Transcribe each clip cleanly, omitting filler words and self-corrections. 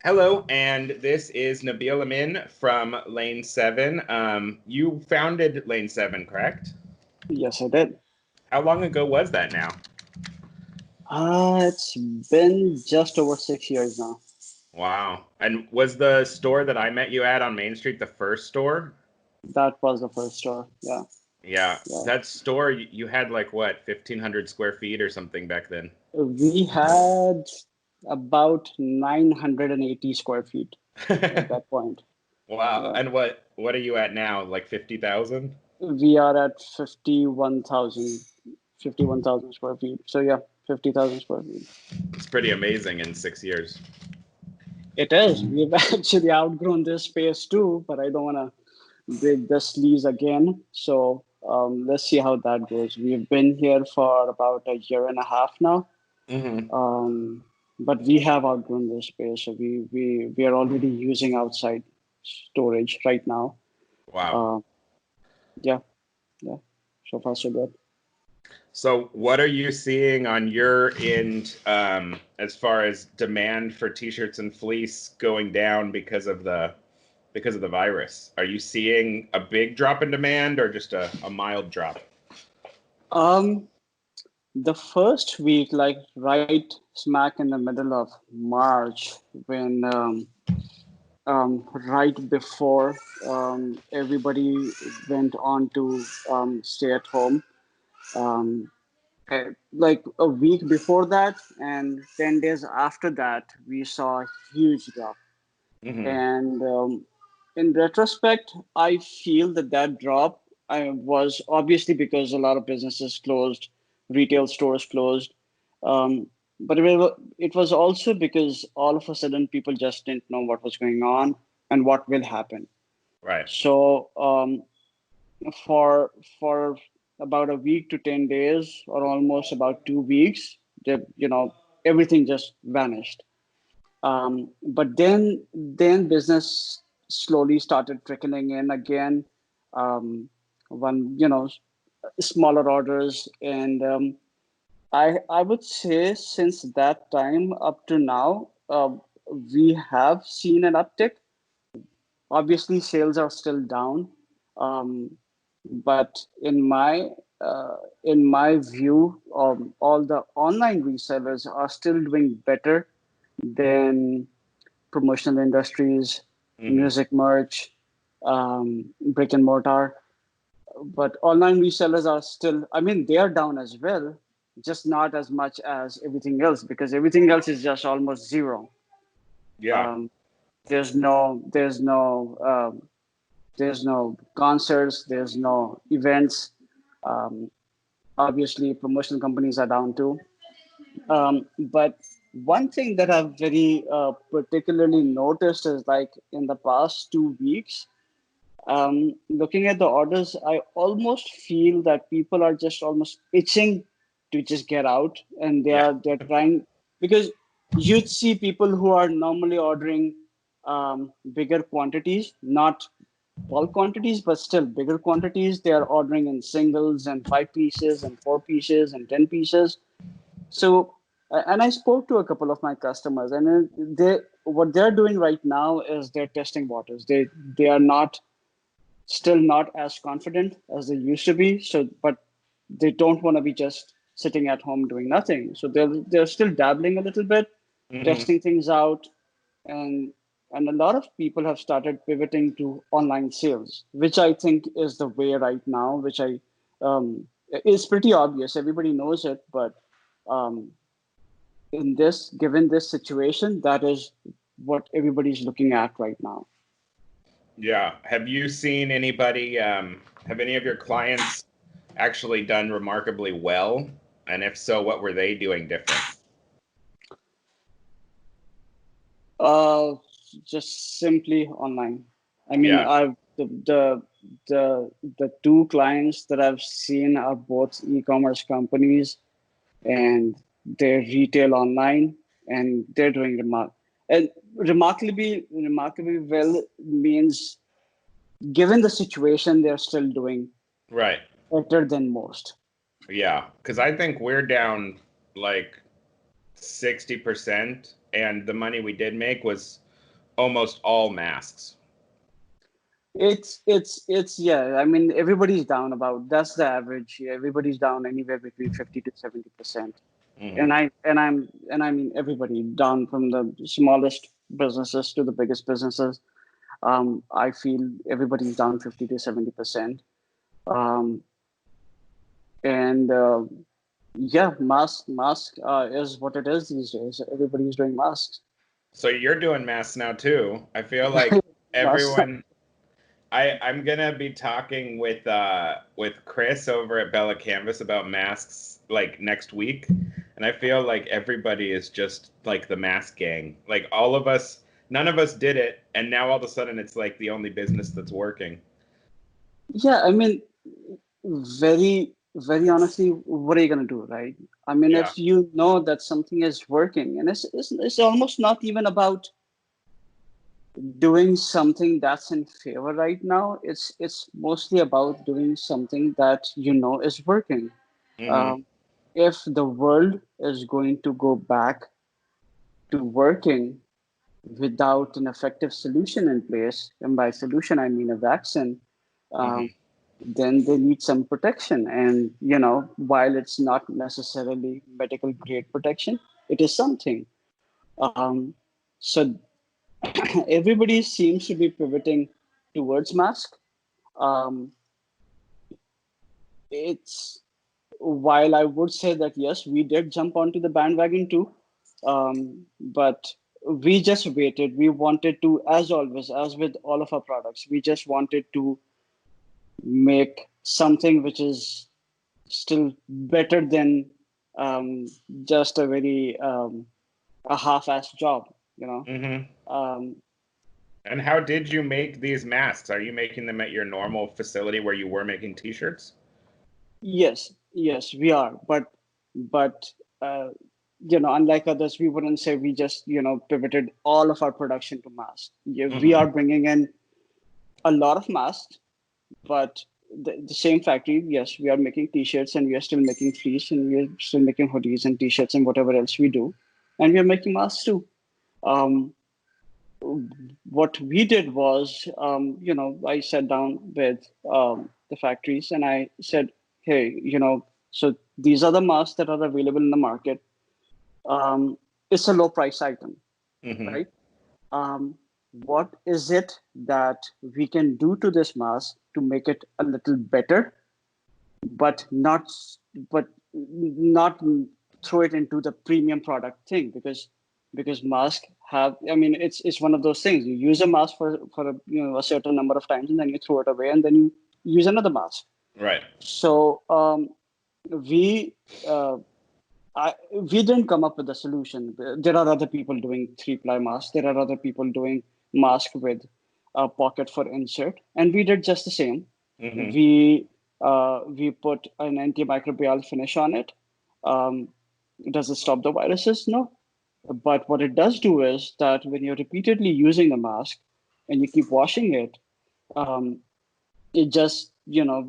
Hello, and this is Nabeel Amin from Lane 7. You founded Lane 7, correct? Yes, I did. How long ago was that now? It's been just over 6 years now. Wow. And was the store that I met you at on Main Street the first store? That was the first store. Yeah, Yeah, yeah. that store, you had like what, 1,500 square feet or something back then? We had about 980 square feet at that point. Wow. Yeah. And what are you at now? Like 50,000? We are at 51,000 square feet. So yeah, 50,000 square feet. It's pretty amazing in 6 years. It is. We've actually outgrown this space too, but I don't want to break the sleeves again. So let's see how that goes. We've been here for about a year and a half now. Hmm. Um, but we have outgrown this space, so we are already using outside storage right now. Wow. Uh, yeah, yeah. So far so good. So, what are you seeing on your end as far as demand for t-shirts and fleece going down because of the virus? Are you seeing a big drop in demand or just a mild drop? Um, the first week, like right smack in the middle of March, when right before everybody went on to stay at home. Um, like a week before that and 10 days after that we saw a huge drop, Hmm. and in retrospect I feel that that drop was obviously because a lot of businesses closed, retail stores closed, um, but it was also because all of a sudden people just didn't know what was going on and what will happen. Right. So for about a week to 10 days or almost about 2 weeks, everything just vanished. But then business slowly started trickling in again. One smaller orders, and I would say since that time up to now, we have seen an uptick. Obviously, sales are still down, um, but in my view, all the online resellers are still doing better than promotional industries, Hmm. music merch, brick and mortar. But online resellers are still, I mean, they are down as well, just not as much as everything else because everything else is just almost zero. Yeah. Um, there's no concerts, there's no events. Um, Obviously, promotional companies are down too. But one thing that I've very particularly noticed is like in the past 2 weeks, looking at the orders, I almost feel that people are just almost itching to just get out, and Yeah. they're trying because you'd see people who are normally ordering bigger quantities, not bulk quantities, but still bigger quantities. They are ordering in singles and 5 pieces and 4 pieces and 10 pieces. So, and I spoke to a couple of my customers, and they what they're doing right now is they're testing waters. They are not still not as confident as they used to be. So, but they don't want to be just sitting at home doing nothing. So they're still dabbling a little bit, Hmm. testing things out, and and a lot of people have started pivoting to online sales, which I think is the way right now. Which I is pretty obvious. Everybody knows it, but um, given this situation, that is what everybody's looking at right now. Yeah. Have you seen anybody, have any of your clients actually done remarkably well? And if so, what were they doing different? Uh, just simply online. I mean, Yeah. I've the two clients that I've seen are both e-commerce companies, and they retail online, and they're doing remarkably well. Means given the situation, they're still doing Right. better than most. Yeah. Because I think we're down like 60%, and the money we did make was almost all masks. It's yeah. I mean, everybody's down about that's the average. Everybody's down anywhere between 50 to 70%. Mm-hmm. And I mean everybody down from the smallest businesses to the biggest businesses. I feel everybody's down 50 to 70%. Um, and yeah, mask is what it is these days. Everybody's doing masks. So you're doing masks now too. I feel like Masks. everyone. I'm gonna be talking with Chris over at Bella Canvas about masks like next week, and I feel like everybody is just like the mask gang. Like all of us, none of us did it, and now all of a sudden it's like the only business that's working. Yeah, I mean, very honestly, what are you gonna do, right? I mean, Yeah. if you know that something is working, and it's almost not even about doing something that's in favor right now. It's mostly about doing something that you know is working. Mm-hmm. Um, if the world is going to go back to working without an effective solution in place, and by solution I mean a vaccine, Mm-hmm. um, then they need some protection. And while it's not necessarily medical grade protection, it is something. Um, so everybody seems to be pivoting towards mask. Um, it's while I would say that yes, we did jump onto the bandwagon too, but we just waited. We wanted to, as always, as with all of our products, we just wanted to make something which is still better than um, just a half-assed job. You know. Mm-hmm. Um, And how did you make these masks? Are you making them at your normal facility where you were making t-shirts? yes, we are, but uh, unlike others, we wouldn't say we just pivoted all of our production to masks. Yeah, we Mm-hmm. are bringing in a lot of masks, but the same factory, yes, we are making t-shirts and we are still making fleece and we are still making hoodies and t-shirts and whatever else we do, and we are making masks too. Um, what we did was, I sat down with the factories and I said, hey, so these are the masks that are available in the market. Um, it's a low price item, Mm-hmm. right? What is it that we can do to this mask to make it a little better, but not throw it into the premium product thing? Because masks have, I mean, it's one of those things. You use a mask for a certain number of times and then you throw it away and then you use another mask. Right. So we uh, we didn't come up with a solution. There are other people doing three-ply masks. There are other people doing mask with a pocket for insert, and we did just the same. Mm-hmm. We put an antimicrobial finish on it. Um, does it stop the viruses? No. But what it does do is that when you're repeatedly using the mask and you keep washing it, um, it just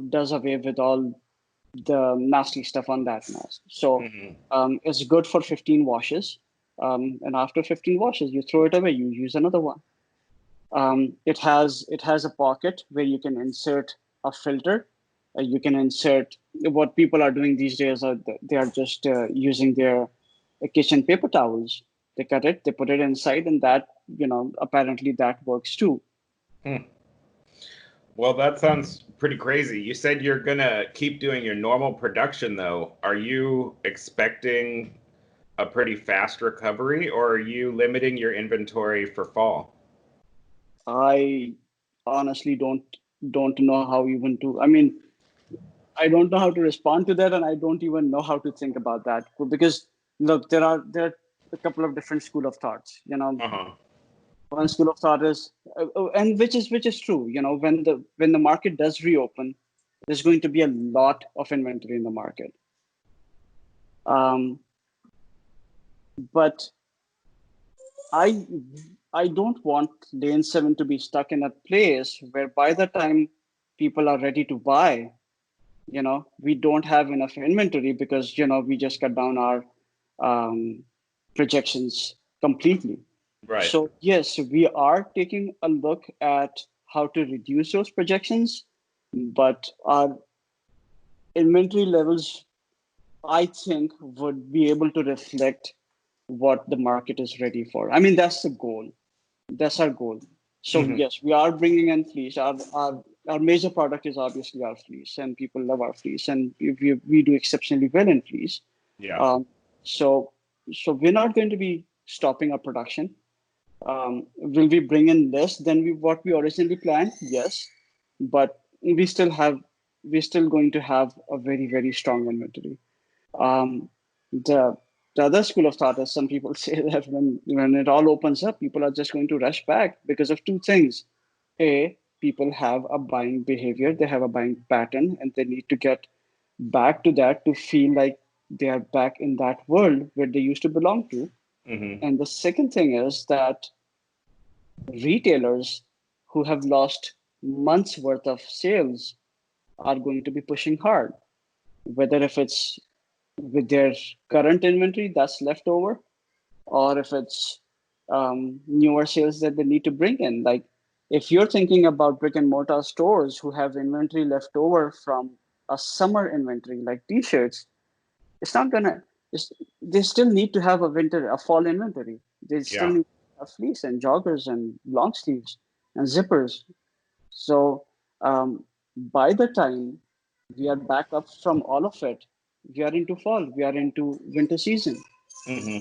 does away with all the nasty stuff on that mask. So Mm-hmm. it's good for 15 washes. And after 15 washes, you throw it away. You use another one. It has a pocket where you can insert a filter. You can insert what people are doing these days. They are just using their kitchen paper towels. They cut it, they put it inside, and that apparently that works too. Hmm. Well, that sounds pretty crazy. You said you're gonna keep doing your normal production though. Are you expecting a pretty fast recovery or are you limiting your inventory for fall? I honestly don't know how even to. I mean, I don't know how to respond to that, and I don't even know how to think about that because look, there are a couple of different school of thoughts. Uh-huh. One school of thought is, and which is true. When the market does reopen, there's going to be a lot of inventory in the market. Um, but I I don't want Lane 7 to be stuck in a place where by the time people are ready to buy, we don't have enough inventory because we just cut down our um, projections completely. Right. So yes, we are taking a look at how to reduce those projections, but our inventory levels, I think, would be able to reflect what the market is ready for. I mean, that's the goal. That's our goal. So Hmm. yes, we are bringing in fleece. Our major product is obviously our fleece, and people love our fleece, and we do exceptionally well in fleece. Yeah. Um, so so we're not going to be stopping our production. Will we bring in less than what we originally planned? Yes, but we're still going to have a very strong inventory. Um, the the other school of thought is some people say that when it all opens up, people are just going to rush back because of two things. A, people have a buying behavior, they have a buying pattern, and they need to get back to that to feel like they are back in that world where they used to belong to. Hmm. And the second thing is that retailers who have lost months worth of sales are going to be pushing hard, whether if it's with their current inventory that's left over, or if it's newer sales that they need to bring in. Like if you're thinking about brick and mortar stores who have inventory left over from a summer inventory like t-shirts, it's not gonna. It's, they still need to have a fall inventory. They still Yeah. need a fleece and joggers and long sleeves and zippers. So by the time we are back up from all of it, we are into fall. We are into winter season. Hmm.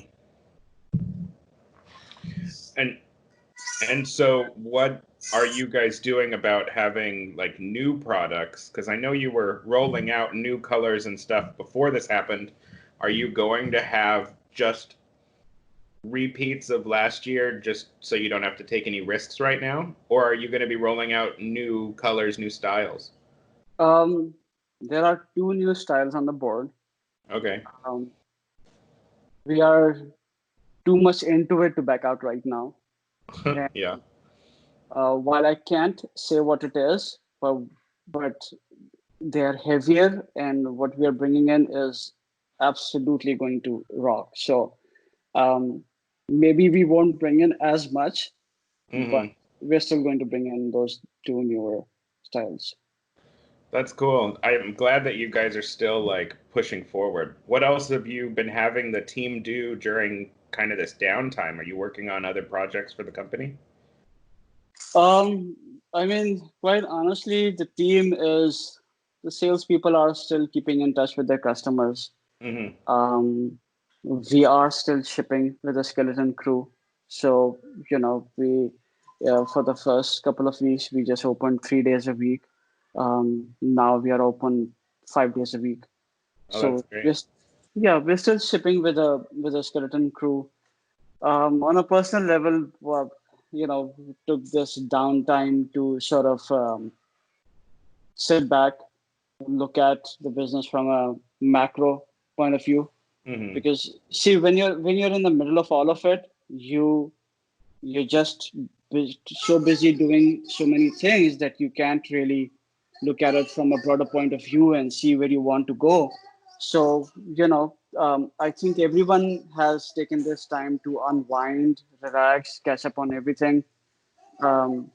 And so what are you guys doing about having like new products? Because I know you were rolling out new colors and stuff before this happened. Are you going to have just repeats of last year just so you don't have to take any risks right now? Or are you going to be rolling out new colors, new styles? Um, there are two new styles on the board. Okay. Um, we are too much into it to back out right now. And Yeah. while I can't say what it is, but they are heavier, and what we are bringing in is absolutely going to rock. So um, maybe we won't bring in as much, but Hmm. we're still going to bring in those two newer styles. That's cool. I'm glad that you guys are still like pushing forward. What else have you been having the team do during kind of this downtime? Are you working on other projects for the company? Um, I mean, quite honestly, the salespeople are still keeping in touch with their customers. Hmm. Um, we are still shipping with a skeleton crew. So, we, for the first couple of weeks, we just opened 3 days a week. Now we are open 5 days a week. Oh, that's So great. yeah, we're still shipping with a skeleton crew. On a personal level, well, we took this downtime to sort of sit back, look at the business from a macro point of view. Hmm. Because see, when you're in the middle of all of it, you're just so busy doing so many things that you can't really look at it from a broader point of view and see where you want to go. So, I think everyone has taken this time to unwind, relax, catch up on everything. Um,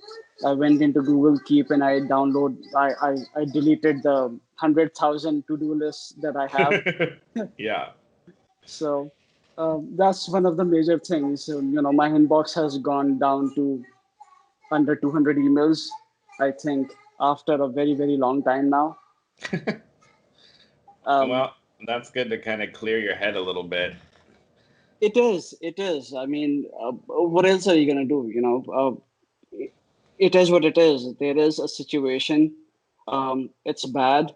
I went into Google Keep and I deleted the 100,000 to-do lists that I have. Yeah. So that's one of the major things. My inbox has gone down to under 200 emails, I think, after a very long time now. Um, Well, that's good to kind of clear your head a little bit. it is. I mean, what else are you going to do? It is what it is. There is a situation. It's bad,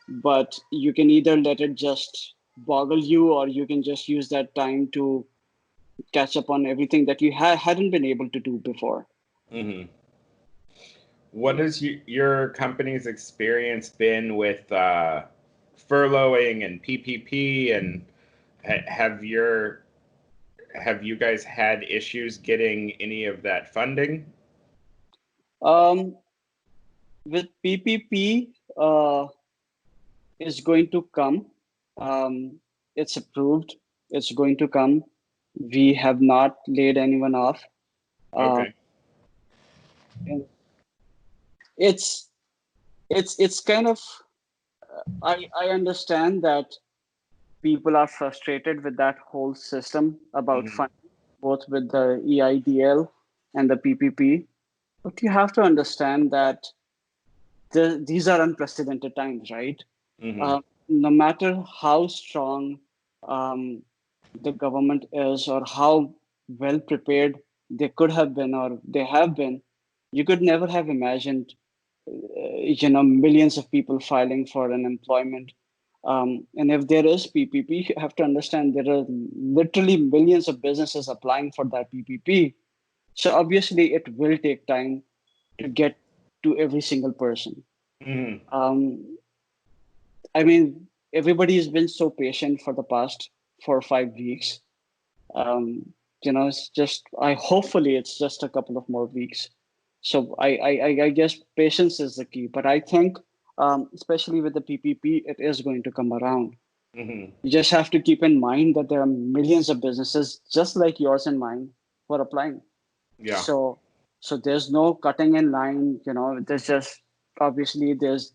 but you can either let it just boggle you, or you can just use that time to catch up on everything that you hadn't been able to do before. Hmm. What has your company's experience been with furloughing and PPP, and have you guys had issues getting any of that funding? Um, with PPP, is going to come. It's approved. It's going to come. We have not laid anyone off. Uh, Okay. and it's it's kind of I understand that people are frustrated with that whole system about Hmm. funding, both with the EIDL and the PPP. But you have to understand that these are unprecedented times, right? Hmm. No matter how strong um, the government is or how well prepared they could have been or they have been, you could never have imagined, millions of people filing for unemployment. And if there is PPP, you have to understand there are literally millions of businesses applying for that PPP. So obviously, it will take time to get to every single person. Hmm. Um, I mean, everybody has been so patient for the past 4 or 5 weeks. Um, it's just I hopefully it's just a couple of more weeks. So I guess patience is the key. But I think, especially with the PPP, it is going to come around. Hmm. You just have to keep in mind that there are millions of businesses just like yours and mine who are applying. Yeah. So there's no cutting in line. There's just obviously there's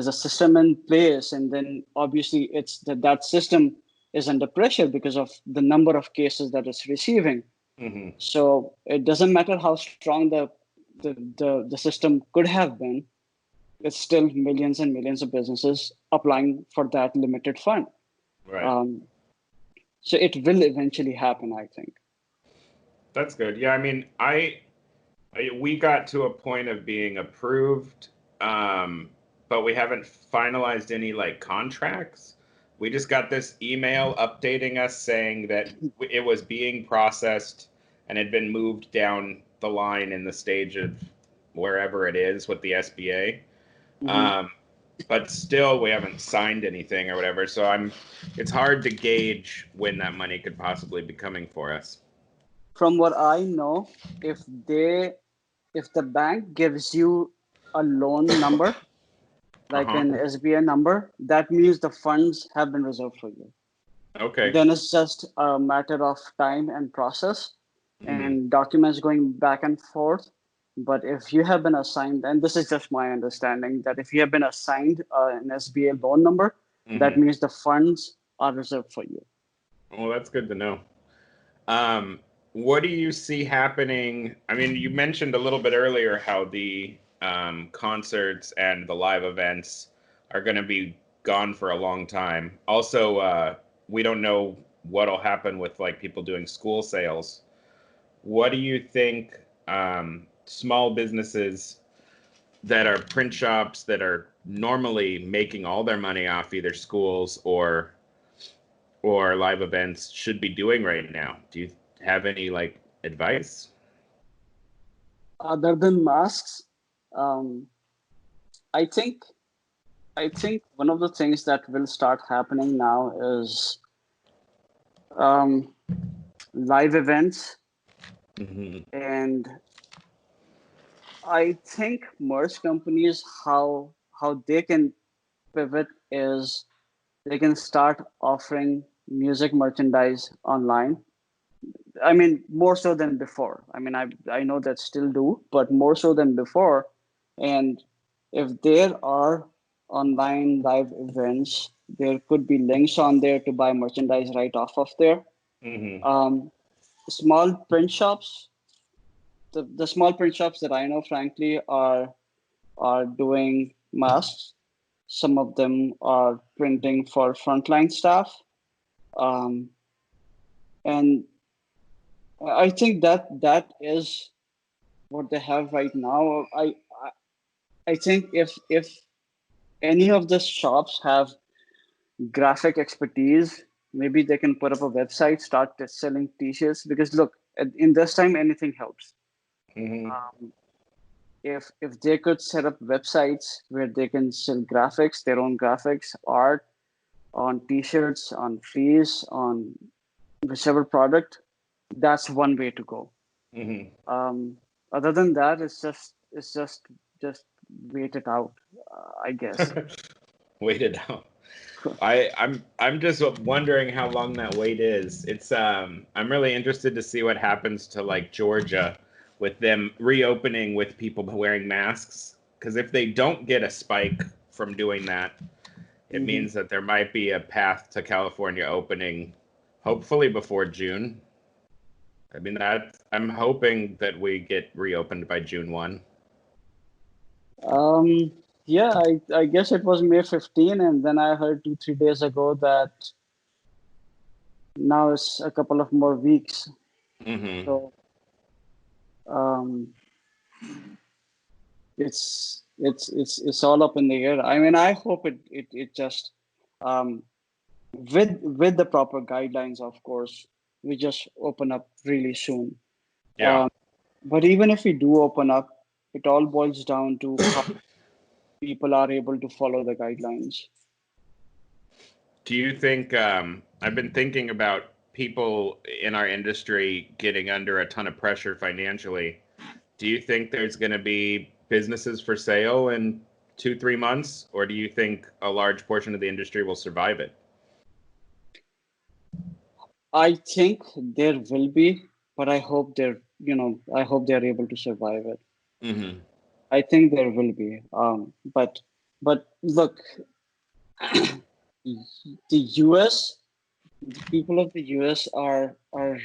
a system in place, and then obviously it's that system is under pressure because of the number of cases that it's receiving. Hmm. So it doesn't matter how strong the system could have been, it's still millions and millions of businesses applying for that limited fund. Right. um, so it will eventually happen, I think. That's good. Yeah, I mean, we got to a point of being approved, but we haven't finalized any like contracts. We just got this email updating us saying that it was being processed and had been moved down the line in the stage of wherever it is with the SBA. Mhm. Um, but still, we haven't signed anything or whatever. So it's hard to gauge when that money could possibly be coming for us. From what I know, if they if the bank gives you a loan number, Uh like huh. an SBA number, that means the funds have been reserved for you. Okay. Then it's just a matter of time and process Hmm. and documents going back and forth. But if you have been assigned, and this is just my understanding, that if you have been assigned an SBA loan number, that Hmm. means the funds are reserved for you. Well, that's good to know. Um, what do you see happening? I mean, you mentioned a little bit earlier how the concerts and the live events are going to be gone for a long time. Also, we don't know what'll happen with like people doing school sales. What do you think small businesses that are print shops that are normally making all their money off either schools or live events should be doing right now? Do you have any like advice? Other than masks, um, I think I think one of the things that will start happening now is um, live events, Hmm. and I think merch companies how they can pivot is they can start offering music merchandise online. I mean, more so than before. I mean, I know that still do, but more so than before. And if there are online live events, there could be links on there to buy merchandise right off of there. Hmm. Um, small print shops, the small print shops that I know, frankly, are doing masks. Some of them are printing for frontline staff. Um, and I think that is what they have right now. I think if any of the shops have graphic expertise, maybe they can put up a website, start selling T-shirts. Because look, in this time, anything helps. Hmm. Um, if they could set up websites where they can sell graphics, their own graphics, art on T-shirts, on fleece, on whichever product, that's one way to go. Hmm. Um, Other than that, it's just wait it out, I guess. Wait it out. I'm just wondering how long that wait is. I'm really interested to see what happens to like Georgia with them reopening with people wearing masks. Because if they don't get a spike from doing that, it Mhm. means that there might be a path to California opening, hopefully before June. I mean, I'm hoping that we get reopened by June 1. Um, yeah, I guess it was May 15, and then I heard 2, 3 days ago that now it's a couple of more weeks. Mm-hmm. So um, it's all up in the air. I mean, I hope it just um, with the proper guidelines, of course, we just open up really soon. Yeah. Um, but even if we do open up, it all boils down to how people are able to follow the guidelines. Do you think, I've been thinking about people in our industry getting under a ton of pressure financially. Do you think there's going to be businesses for sale in 2, 3 months, or do you think a large portion of the industry will survive it? I think there will be, but I hope they're able to survive it. Mm-hmm. I think there will be. But look, the US, the people of the US are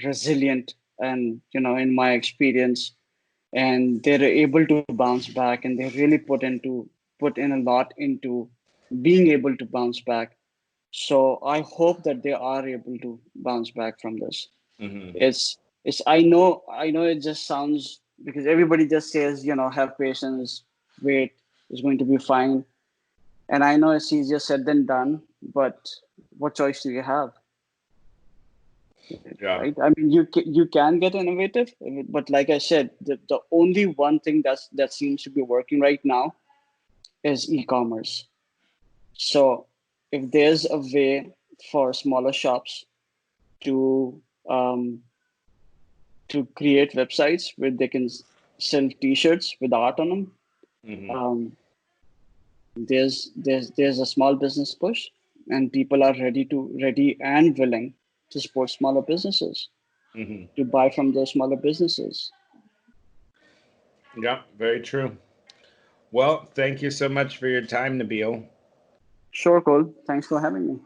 resilient, and in my experience, and they're able to bounce back, and they really put in a lot into being able to bounce back. So I hope that they are able to bounce back from this. Mm-hmm. It's I know it just sounds, because everybody just says, have patience, wait, it's going to be fine. And I know it's easier said than done, but what choice do you have? Yeah. Right? I mean, you can get innovative, but like I said, the only one thing that seems to be working right now is e-commerce. So if there's a way for smaller shops to um, to create websites where they can sell T-shirts with art on them, Mm-hmm. um, there's a small business push, and people are ready and willing to support smaller businesses, Mm-hmm. to buy from those smaller businesses. Yeah, very true. Well, thank you so much for your time, Nabeel. Sure, Cole. Thanks for having me.